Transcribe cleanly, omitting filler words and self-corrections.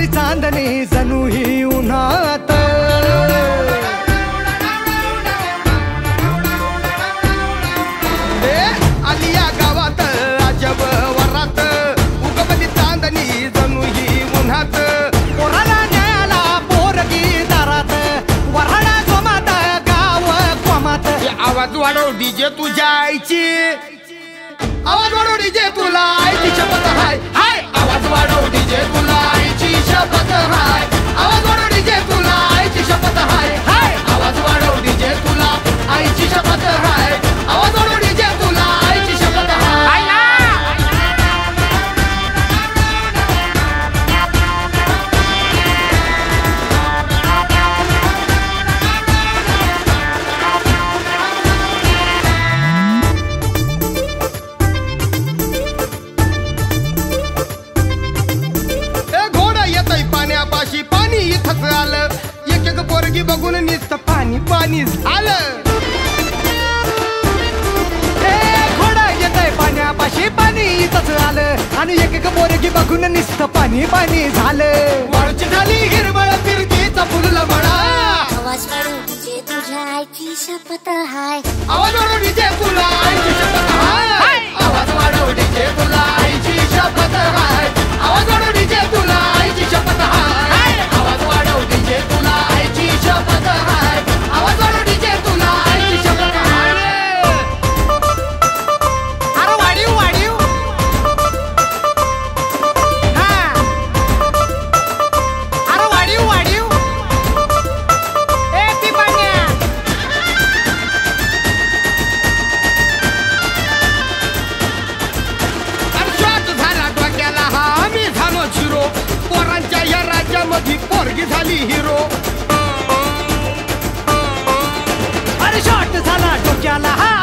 उगवली चांदणी जणू ही उन्हात। आलिया गावात अजब वरात उगवली चांदणी जणू ही उन्हात। पोराला न्यायाला पोरगी दारात वराडा जोमात गाव कोमात। आवाज वाढव डीजे तुझ्या आईची, आवाज वाढव डीजे तुला आईची शपथ हाय हाय। आवाज वाढव डीजे तुला आईची शपथ हाय। आवाज वाढव डीजे तुला आईची शपथ हाय हाय। आवाज वाढव डीजे तुला आईची शपथ हाय। आवाज वाढव डीजे तुला आईची शपथ हाय। पाण्यापाशी पाणी इथंच आलं, एक एक पोरगी बघून नुसतं पाणी पाणी झालं। घोडा येतय पाण्यापाशी पाणी इथंच आलं आणि एक एक पोरगी बघून नुसतं पाणी पाणी झालं। वाळूची झाली हिरवळ फिरकीचा फुलला म्हणा। आवाज वाढव डीजे तुझ्या आईची शपथ हाय। आवाज वाढव डीजे तुला आईची शपथ हाय। आवाज वाढव डीजे तुला आईची शपथ हाय। आवाज वाढव डीजे तुला आईची शपथ हाय। आवाज वाढव डीजे तुला आईची शपथ हाय। आवाज वाढव डीजे तुला आईची शपथ हाय। अरे वाढीव वाढीव हा, अरे वाढीव वाढीव ए पिपाण्या। अर्शात झाला डोक्याला हा आम्ही झालो झिरो। पोरांच्या या राज्यामध्ये पोरगी झाली हिरो। अरे शॉट झाला डोक्याला हा